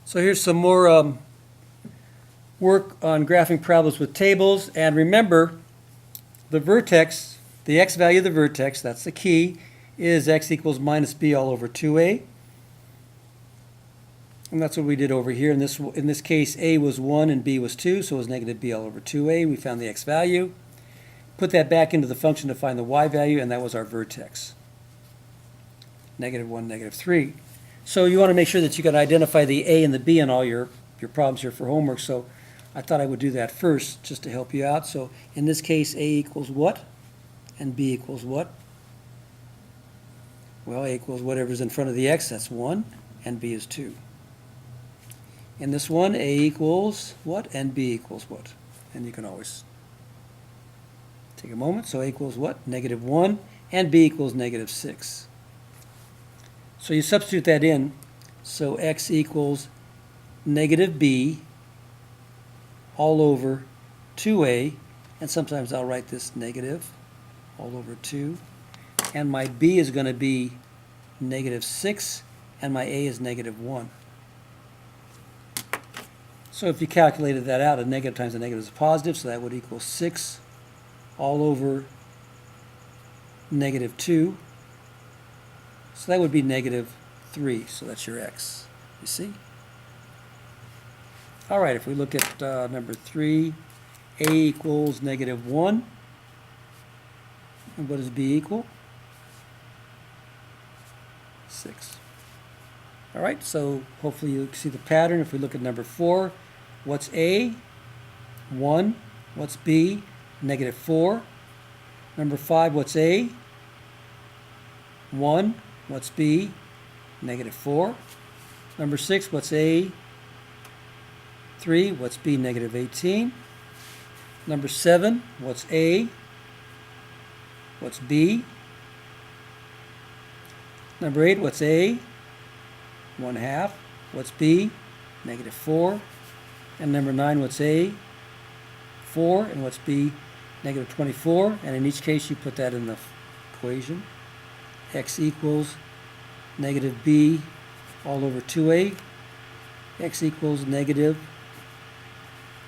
So here's some more work on graphing parabolas with tables. And remember, the vertex, the x value of the vertex, that's the key, is x equals minus b all over 2a. And that's what we did over here. In this case, a was 1 and b was 2, so it was negative b all over 2a. We found the x value. Put that back into the function to find the y value, and that was our vertex. Negative 1, negative 3. So you want to make sure that you can identify the a and the b in all your problems here for homework. So I thought I would do that first just to help you out. So in this case, a equals what? And b equals what? Well, a equals whatever's in front of the x, that's 1, and b is 2. In this one, a equals what? And b equals what? And you can always take a moment. So a equals what? Negative 1, and b equals negative 6. So you substitute that in. So x equals negative b all over 2a, and sometimes I'll write this negative all over 2. And my b is going to be negative 6, and my a is negative 1. So if you calculated that out, a negative times a negative is a positive, so that would equal 6 all over negative 2. So that would be negative 3, so that's your x, you see? All right, if we look at number 3, a equals negative 1. And what does b equal? 6. All right, so hopefully you see the pattern. If we look at number 4, what's a? 1. What's b? Negative 4. Number 5, what's a? 1. What's b? Negative 4. Number 6, what's a? 3. What's b? Negative 18. Number 7, what's a? What's b? Number 8, what's a? 1/2. What's b? Negative 4. And number 9, what's a? 4. And what's b? Negative 24. And in each case, you put that in the equation. X equals negative b all over 2a. X equals negative,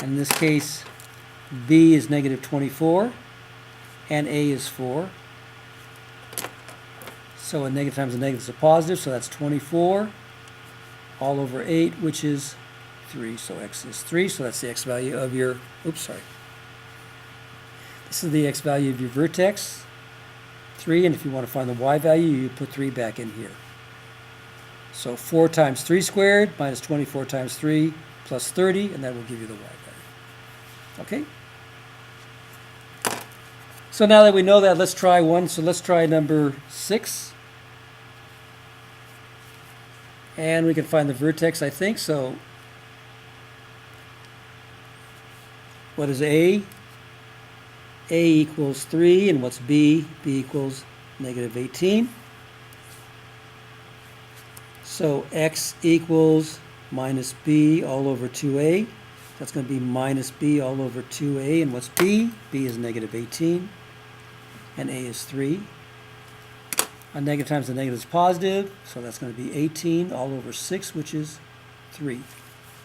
and in this case, b is negative 24, and a is 4. So a negative times a negative is a positive, so that's 24 all over 8, which is 3. So x is 3, so that's the x value of your, This is the x value of your vertex, 3, and if you want to find the y value, you put 3 back in here. So 4 times 3 squared minus 24 times 3 plus 30, and that will give you the y value. Okay? So now that we know that, let's try one. So let's try number 6. And we can find the vertex, I think. So what is a? A equals 3, and what's b? B equals negative 18. So x equals minus b all over 2a. That's going to be minus b all over 2a. And what's b? B is negative 18. And a is 3. A negative times a negative is positive. So that's going to be 18 all over 6, which is 3.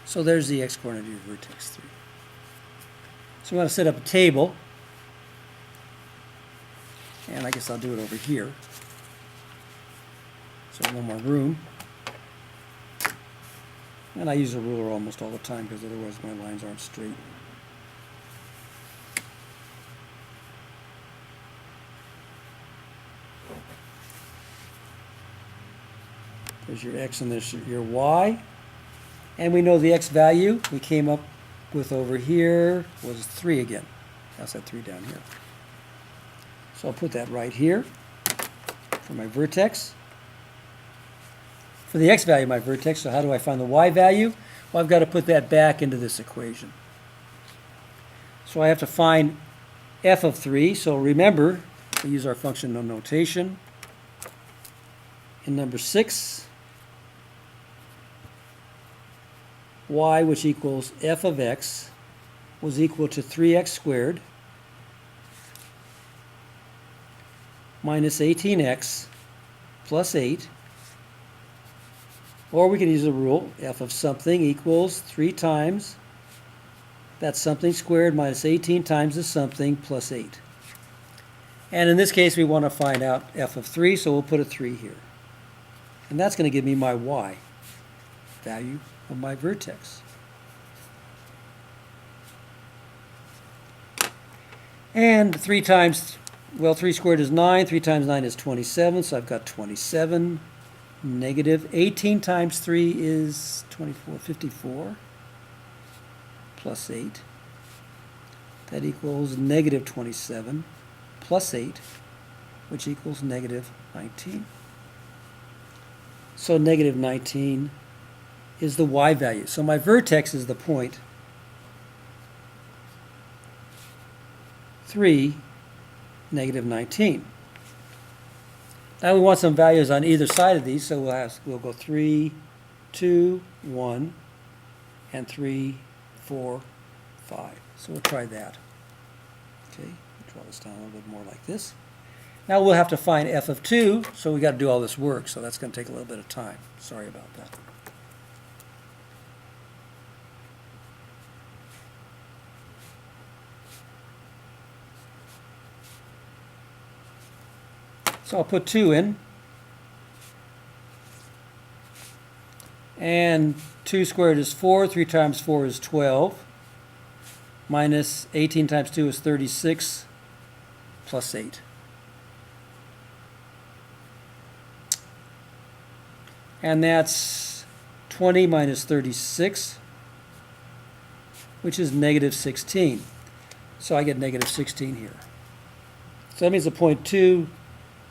So there's the x-coordinate of your vertex 3. So we want to set up a table. And I guess I'll do it over here. So no more room. And I use a ruler almost all the time because otherwise my lines aren't straight. There's your x and there's your y. And we know the x value we came up with over here was 3 again. That's that 3 down here. So I'll put that right here for my vertex. For the x value of my vertex, so how do I find the y value? Well, I've got to put that back into this equation. So I have to find f of 3. So remember, we use our function notation. In number 6, y, which equals f of x, was equal to 3x squared minus 18x plus 8 Or we can use a rule, f of something equals 3 times that something squared minus 18 times the something plus 8. And in this case, we want to find out f of 3, so we'll put a 3 here. And that's going to give me my y, value of my vertex. And 3 times, well, 3 squared is 9. 3 times 9 is 27, so I've got 27. Negative 18 times 3 is 24, 54, plus 8. That equals negative 27 plus 8, which equals negative 19. So negative 19 is the y value. So my vertex is the point 3, negative 19. Now we want some values on either side of these, so we'll go 3, 2, 1, and 3, 4, 5. So we'll try that. Okay, draw this down a little bit more like this. Now we'll have to find f of 2, so we got to do all this work, so that's going to take a little bit of time. Sorry about that. So I'll put 2 in. And 2 squared is 4. 3 times 4 is 12. Minus 18 times 2 is 36. Plus 8. And that's 20 minus 36, which is negative 16. So I get negative 16 here. So that means the point 2,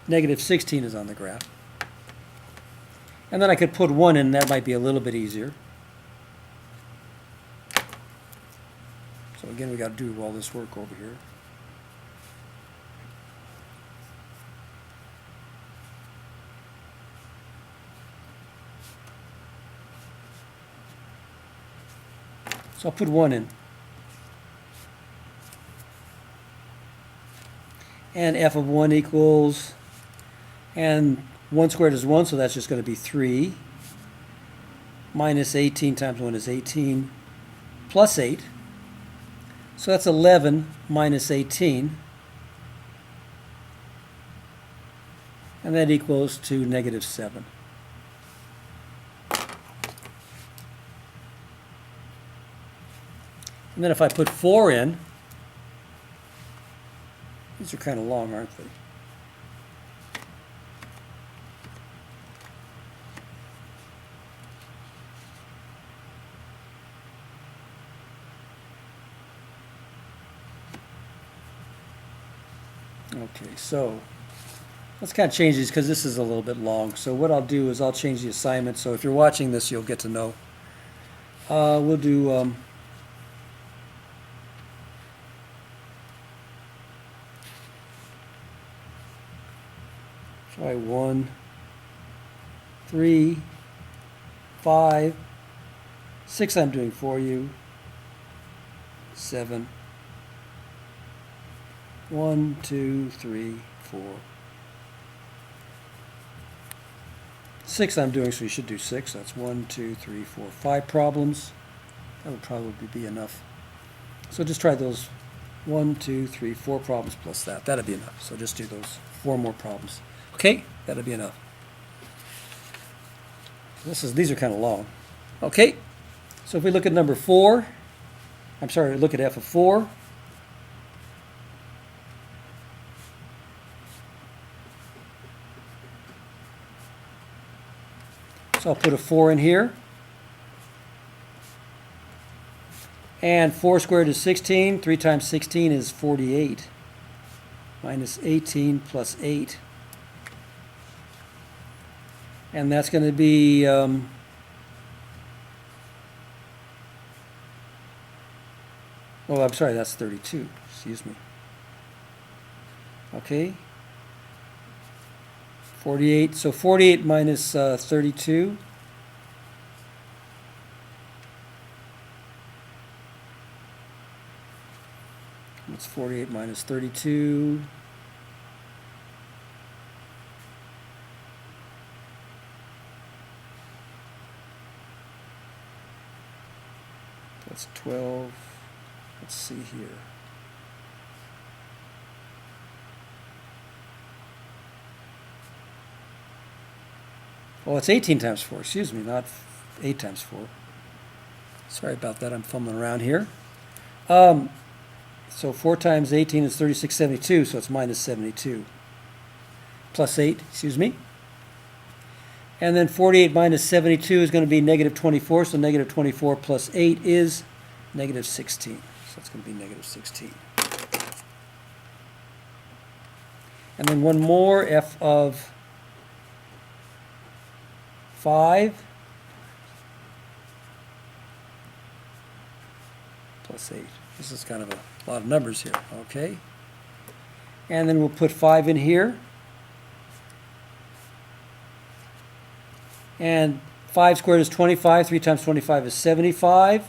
negative 16 is on the graph. And then I could put 1 in, that might be a little bit easier. So again, we got to do all this work over here. So I'll put 1 in. And f of 1 equals, and 1 squared is 1, so that's just going to be 3. Minus 18 times 1 is 18, plus 8. So that's 11 minus 18. And that equals to negative 7. And then if I put 4 in, these are kind of long, aren't they? Okay, so let's kind of change these because this is a little bit long. So what I'll do is I'll change the assignment. So if you're watching this, you'll get to know. We'll do try 1, 3, 5, 6 I'm doing for you, 7, 1, 2, 3, 4, 6 I'm doing, so you should do 6. That's 1, 2, 3, 4, 5 problems. That would probably be enough. So just try those 1, 2, 3, 4 problems plus that. That'll be enough. So just do those 4 more problems. Okay, that'll be enough. These are kind of long. Okay, so if we look at number 4, I'm sorry, look at f of 4. So I'll put a 4 in here. And 4 squared is 16. 3 times 16 is 48. Minus 18 plus 8. And that's going to be oh, I'm sorry, that's 32. Excuse me. Okay. 48. So 48 minus 32. What's 48 minus 32? that's 12. Let's see here. Oh, it's 18 times 4, excuse me, not 8 times 4. Sorry about that, I'm fumbling around here. So 4 times 18 is 3672, so it's minus 72. Plus 8, excuse me. And then 48 minus 72 is going to be negative 24, so negative 24 plus 8 is negative 16. So it's going to be negative 16. And then one more, f of 5 plus 8. This is kind of a lot of numbers here, okay? And then we'll put 5 in here. And 5 squared is 25. 3 times 25 is 75.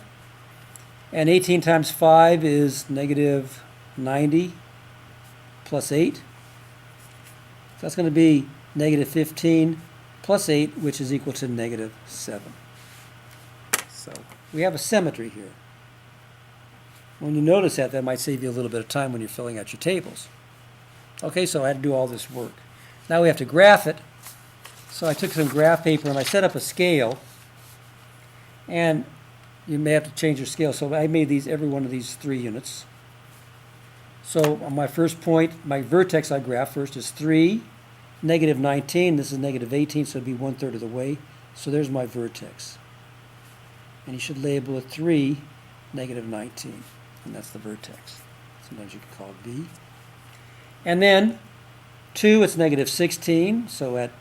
And 18 times 5 is negative 90 plus 8. So that's going to be negative 15 plus 8, which is equal to negative 7. So we have a symmetry here. When you notice that, that might save you a little bit of time when you're filling out your tables. Okay, so I had to do all this work. Now we have to graph it. So I took some graph paper and I set up a scale. And you may have to change your scale. So I made these, every one of these 3 units. So on my first point, my vertex I graph first is 3, negative 19. This is negative 18, so it'd be 1/3 of the way. So there's my vertex. And you should label it 3, negative 19. And that's the vertex. Sometimes you can call it B. And then 2, it's negative 16. So at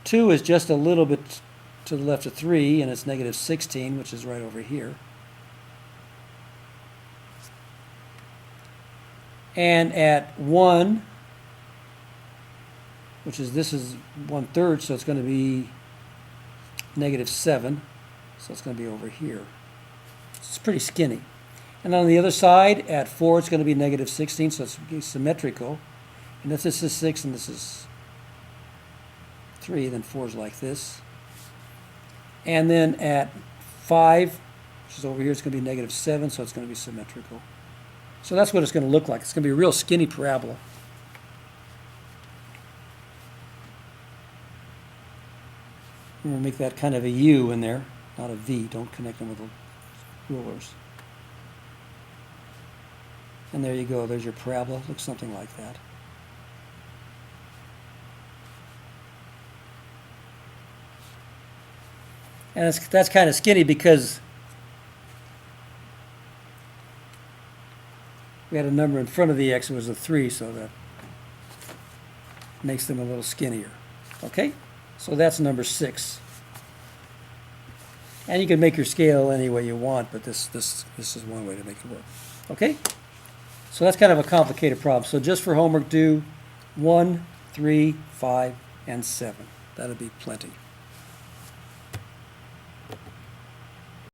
2 is just a little bit to the left of 3, and it's negative 16, which is right over here. And at 1, which is, this is 1/3, so it's going to be negative 7. So it's going to be over here. It's pretty skinny. And on the other side, at 4, it's going to be negative 16, so it's symmetrical. And if this is 6 and this is 3, then 4 is like this. And then at 5, which is over here, it's going to be negative 7, so it's going to be symmetrical. So that's what it's going to look like. It's going to be a real skinny parabola. I'm going to make that kind of a U in there, not a V. Don't connect them with the rulers. And there you go. There's your parabola. Looks something like that. And that's kind of skinny because we had a number in front of the x, it was a 3, so that makes them a little skinnier. Okay? So that's number 6. And you can make your scale any way you want, but this is one way to make it work. Okay? So that's kind of a complicated problem. So just for homework, do 1, 3, 5, and 7. That'll be plenty.